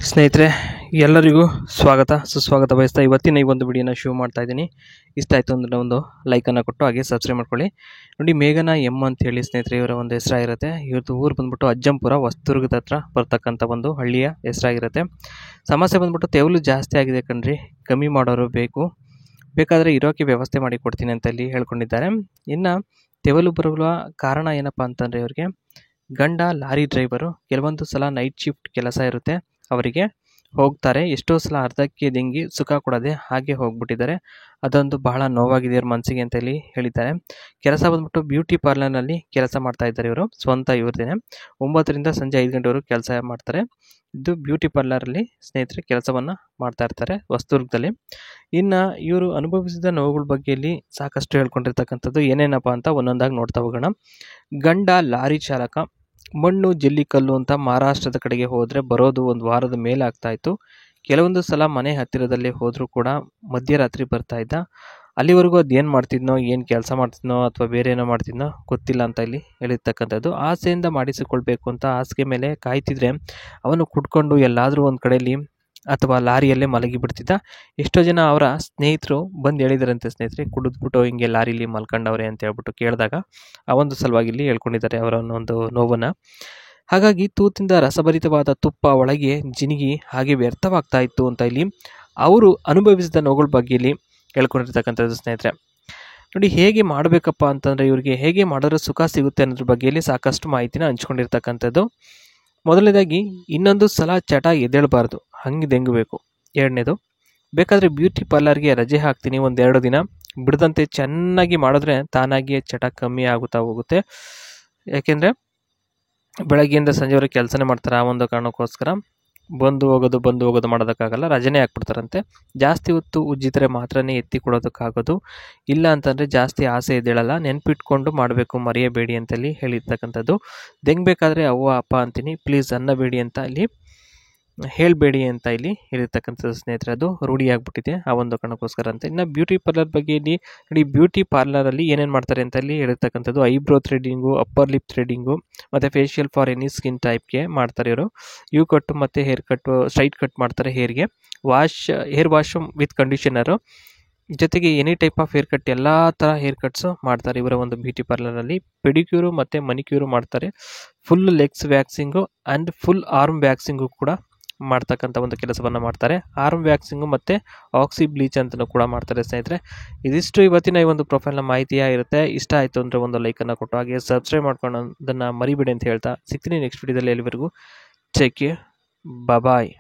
ಸ್ನೇಹಿತರೆ ಎಲ್ಲರಿಗೂ ಸ್ವಾಗತ ಸುಸ್ವಾಗತ ಬಯಸ್ತಾ ಇವತ್ತಿನ ಈ ಒಂದು ವಿಡಿಯೋನ ಶುರು ಮಾಡ್ತಾ ಇದ್ದೀನಿ. ಇಷ್ಟ ಆಯಿತು ಅಂದರೆ ಒಂದು ಲೈಕನ್ನು ಕೊಟ್ಟು ಹಾಗೆ ಸಬ್ಸ್ಕ್ರೈಬ್ ಮಾಡ್ಕೊಳ್ಳಿ. ನೋಡಿ, ಮೇಘನಾ ಎಮ್ ಅಂತ ಹೇಳಿ ಸ್ನೇಹಿತರೆ ಇವರ ಒಂದು ಹೆಸರಾಗಿರುತ್ತೆ. ಇವ್ರದ್ದು ಊರು ಬಂದ್ಬಿಟ್ಟು ಅಜ್ಜಂಪುರ, ಹೊಸದುರ್ಗದ ಹತ್ರ ಬರ್ತಕ್ಕಂಥ ಒಂದು ಹಳ್ಳಿಯ ಹೆಸರಾಗಿರುತ್ತೆ. ಸಮಸ್ಯೆ ಬಂದ್ಬಿಟ್ಟು ತೆವಲು ಜಾಸ್ತಿ ಆಗಿದೆ ಕಣ್ರಿ, ಕಮ್ಮಿ ಮಾಡೋರು ಬೇಕಾದರೆ ಇರೋಕ್ಕೆ ವ್ಯವಸ್ಥೆ ಮಾಡಿ ಕೊಡ್ತೀನಿ ಅಂತ ಇಲ್ಲಿ ಹೇಳ್ಕೊಂಡಿದ್ದಾರೆ. ಇನ್ನು ತೆವಲು ಬರುವ ಕಾರಣ ಏನಪ್ಪ ಅಂತಂದರೆ ಇವ್ರಿಗೆ ಗಂಡ ಲಾರಿ ಡ್ರೈವರು, ಕೆಲವೊಂದು ಸಲ ನೈಟ್ ಶಿಫ್ಟ್ ಕೆಲಸ ಇರುತ್ತೆ, ಅವರಿಗೆ ಹೋಗ್ತಾರೆ. ಎಷ್ಟೋ ಸಲ ಅರ್ಧಕ್ಕೆ ದಿಂಗಿ ಸುಖ ಕೊಡದೆ ಹಾಗೆ ಹೋಗ್ಬಿಟ್ಟಿದ್ದಾರೆ. ಅದೊಂದು ಬಹಳ ನೋವಾಗಿದೆ ಇವ್ರ ಮನಸ್ಸಿಗೆ ಅಂತ ಹೇಳಿ ಹೇಳಿದ್ದಾರೆ. ಕೆಲಸ ಬಂದ್ಬಿಟ್ಟು ಬ್ಯೂಟಿ ಪಾರ್ಲರ್ನಲ್ಲಿ ಕೆಲಸ ಮಾಡ್ತಾ ಇದ್ದಾರೆ ಇವರು, ಸ್ವಂತ ಇವ್ರದೇನೆ. 9 ರಿಂದ ಸಂಜೆ 5 ಗಂಟೆವರೆಗೂ ಕೆಲಸ ಮಾಡ್ತಾರೆ. ಇದು ಬ್ಯೂಟಿ ಪಾರ್ಲರಲ್ಲಿ ಸ್ನೇಹಿತರೆ ಕೆಲಸವನ್ನು ಮಾಡ್ತಾ ಇರ್ತಾರೆ ಹೊಸದುರ್ಗದಲ್ಲಿ. ಇನ್ನು ಇವರು ಅನುಭವಿಸಿದ ನೋವುಗಳ ಬಗ್ಗೆ ಇಲ್ಲಿ ಸಾಕಷ್ಟು ಹೇಳ್ಕೊಂಡಿರ್ತಕ್ಕಂಥದ್ದು ಏನೇನಪ್ಪ ಅಂತ ಒಂದೊಂದಾಗಿ ನೋಡ್ತಾ ಹೋಗೋಣ. ಗಂಡ ಲಾರಿ ಚಾಲಕ, ಮಣ್ಣು ಜಲ್ಲಿಕಲ್ಲು ಅಂತ ಮಹಾರಾಷ್ಟ್ರದ ಕಡೆಗೆ ಹೋದರೆ ಬರೋದು 1 ವಾರದ ಮೇಲೆ ಆಗ್ತಾಯಿತ್ತು. ಕೆಲವೊಂದು ಸಲ ಮನೆ ಹತ್ತಿರದಲ್ಲೇ ಹೋದರೂ ಕೂಡ ಮಧ್ಯರಾತ್ರಿ ಬರ್ತಾ ಇದ್ದ. ಅಲ್ಲಿವರೆಗೂ ಅದೇನು ಮಾಡ್ತಿದ್ನೋ, ಏನು ಕೆಲಸ ಮಾಡ್ತಿದ್ನೋ ಅಥವಾ ಬೇರೆ ಏನೋ ಮಾಡ್ತಿದ್ನೋ ಗೊತ್ತಿಲ್ಲ ಅಂತ ಇಲ್ಲಿ ಹೇಳಿರ್ತಕ್ಕಂಥದ್ದು. ಆಸೆಯಿಂದ ಮಾಡಿಸಿಕೊಳ್ಬೇಕು ಅಂತ ಹಾಸಿಗೆ ಮೇಲೆ ಕಾಯ್ತಿದ್ರೆ ಅವನು ಕುಡ್ಕೊಂಡು ಎಲ್ಲಾದರೂ ಒಂದು ಕಡೆಯಲ್ಲಿ ಅಥವಾ ಲಾರಿಯಲ್ಲೇ ಮಲಗಿಬಿಡ್ತಿದ್ದ. ಎಷ್ಟೋ ಜನ ಅವರ ಸ್ನೇಹಿತರು ಬಂದು ಹೇಳಿದಾರಂತೆ, ಸ್ನೇಹಿತರೆ ಕುಡಿದ್ಬಿಟ್ಟು ಹಿಂಗೆ ಲಾರಿಲಿ ಮಲ್ಕೊಂಡವ್ರೆ ಅಂತ ಹೇಳ್ಬಿಟ್ಟು ಕೇಳಿದಾಗ ಆ ಒಂದು ಸಲುವಾಗಿ ಇಲ್ಲಿ ಹೇಳ್ಕೊಂಡಿದ್ದಾರೆ ಅವರ ಒಂದು ನೋವನ್ನು. ಹಾಗಾಗಿ ತೂತಿಂದ ರಸಭರಿತವಾದ ತುಪ್ಪ ಒಳಗೆ ಜಿನುಗಿ ಹಾಗೆ ವ್ಯರ್ಥವಾಗ್ತಾ ಇತ್ತು ಅಂತ ಇಲ್ಲಿ ಅವರು ಅನುಭವಿಸಿದ ನೋವುಗಳ ಬಗ್ಗೆ ಇಲ್ಲಿ ಹೇಳ್ಕೊಂಡಿರ್ತಕ್ಕಂಥದ್ದು ಸ್ನೇಹಿತರೆ. ನೋಡಿ, ಹೇಗೆ ಮಾಡಬೇಕಪ್ಪ ಅಂತಂದರೆ ಇವ್ರಿಗೆ ಹೇಗೆ ಮಾಡಿದ್ರೆ ಸುಖ ಸಿಗುತ್ತೆ ಅನ್ನೋದ್ರ ಬಗ್ಗೆ ಇಲ್ಲಿ ಸಾಕಷ್ಟು ಮಾಹಿತಿನ ಹಂಚ್ಕೊಂಡಿರ್ತಕ್ಕಂಥದ್ದು. ಮೊದಲನೇದಾಗಿ, ಇನ್ನೊಂದು ಸಲ ಚಟ ಎದ್ದೇಳಬಾರ್ದು, ಹಂಗೆ ದೆಂಗಬೇಕು. ಎರಡನೇದು, ಬೇಕಾದರೆ ಬ್ಯೂಟಿ ಪಾರ್ಲರ್ಗೆ ರಜೆ ಹಾಕ್ತೀನಿ 1-2 ದಿನ, ಬಿಡದಂತೆ ಚೆನ್ನಾಗಿ ಮಾಡಿದ್ರೆ ತಾನಾಗಿಯೇ ಚಟ ಕಮ್ಮಿ ಆಗುತ್ತಾ ಹೋಗುತ್ತೆ. ಯಾಕೆಂದರೆ ಬೆಳಗ್ಗೆಯಿಂದ ಸಂಜೆವರೆಗೆ ಕೆಲಸನೇ ಮಾಡ್ತಾರೆ. ಆ ಒಂದು ಕಾರಣಕ್ಕೋಸ್ಕರ ಬಂದು ಹೋಗೋದು ಮಾಡೋದಕ್ಕಾಗಲ್ಲ, ರಜೆನೇ ಹಾಕ್ಬಿಡ್ತಾರಂತೆ. ಜಾಸ್ತಿ ಹೊತ್ತು ಉಜ್ಜಿದ್ರೆ ಮಾತ್ರನೇ ಎತ್ತಿ ಕೊಡೋದಕ್ಕಾಗೋದು, ಇಲ್ಲ ಅಂತಂದರೆ ಜಾಸ್ತಿ ಆಸೆ ಎದ್ದೇಳಲ್ಲ. ನೆನ್ಪಿಟ್ಕೊಂಡು ಮಾಡಬೇಕು, ಮರೆಯಬೇಡಿ ಅಂತಲ್ಲಿ ಹೇಳಿರ್ತಕ್ಕಂಥದ್ದು. ದೆಂಗಬೇಕಾದ್ರೆ ಅವ್ವ ಅಪ್ಪ ಅಂತೀನಿ, ಪ್ಲೀಸ್ ಅನ್ನಬೇಡಿ ಅಂತ ಇಲ್ಲಿ ಹೇಳಬೇಡಿ ಅಂತ ಇಲ್ಲಿ ಹೇಳಿರ್ತಕ್ಕಂಥದ್ದು ಸ್ನೇಹಿತರೆ. ಅದು ರೂಢಿಯಾಗ್ಬಿಟ್ಟಿದೆ ಆ ಒಂದು ಕಾರಣಕ್ಕೋಸ್ಕರ ಅಂತ. ಇನ್ನು ಬ್ಯೂಟಿ ಪಾರ್ಲರ್ ಬಗ್ಗೆ ಇಲ್ಲಿ ನೋಡಿ, ಬ್ಯೂಟಿ ಪಾರ್ಲರಲ್ಲಿ ಏನೇನು ಮಾಡ್ತಾರೆ ಅಂತ ಇಲ್ಲಿ ಹೇಳಿರ್ತಕ್ಕಂಥದ್ದು. ಐಬ್ರೋ ಥ್ರೆಡಿಂಗು, ಅಪ್ಪರ್ ಲಿಪ್ ಥ್ರೆಡಿಂಗು ಮತ್ತು ಫೇಶಿಯಲ್ ಫಾರ್ ಎನಿ ಸ್ಕಿನ್ ಟೈಪ್ಗೆ ಮಾಡ್ತಾರೆ ಇವರು. ಯು ಕಟ್ಟು ಮತ್ತು ಹೇರ್ ಕಟ್ಟು, ಸ್ಟ್ರೈಟ್ ಕಟ್ ಮಾಡ್ತಾರೆ. ಹೇರ್ ವಾಶ್ ವಿತ್ ಕಂಡೀಷನರು, ಜೊತೆಗೆ any type of hair cut, ಎಲ್ಲ ಥರ ಹೇರ್ ಕಟ್ಸು ಮಾಡ್ತಾರೆ ಇವರ ಒಂದು ಬ್ಯೂಟಿ ಪಾರ್ಲರಲ್ಲಿ. ಪೆಡಿಕ್ಯೂರು ಮತ್ತು ಮನಿಕ್ಯೂರು ಮಾಡ್ತಾರೆ. Full legs waxing and full arm waxing ಕೂಡ ಮಾಡ್ತಕ್ಕಂಥ ಒಂದು ಕೆಲಸವನ್ನು ಮಾಡ್ತಾರೆ. ಆರ್ಮ್ ವ್ಯಾಕ್ಸಿಂಗು ಮತ್ತು ಆಕ್ಸಿ ಬ್ಲೀಚ್ ಅಂತಲೂ ಕೂಡ ಮಾಡ್ತಾರೆ ಸ್ನೇಹಿತರೆ. ಇದಿಷ್ಟು ಇವತ್ತಿನ ಈ ಒಂದು ಪ್ರೊಫೈಲ್ನ ಮಾಹಿತಿಯಾಗಿರುತ್ತೆ. ಇಷ್ಟ ಆಯಿತು ಅಂದರೆ ಒಂದು ಲೈಕನ್ನು ಕೊಟ್ಟು ಹಾಗೆ ಸಬ್ಸ್ಕ್ರೈಬ್ ಮಾಡ್ಕೊಳ್ಳೋದನ್ನು ಮರಿಬೇಡಿ ಅಂತ ಹೇಳ್ತಾ ಸಿಗ್ತೀನಿ ನೆಕ್ಸ್ಟ್ ವಿಡಿಯೋದಲ್ಲಿ. ಎಲ್ಲಿವರೆಗೂ ಟೇಕ್ ಕೇರ್, ಬಾಯ್.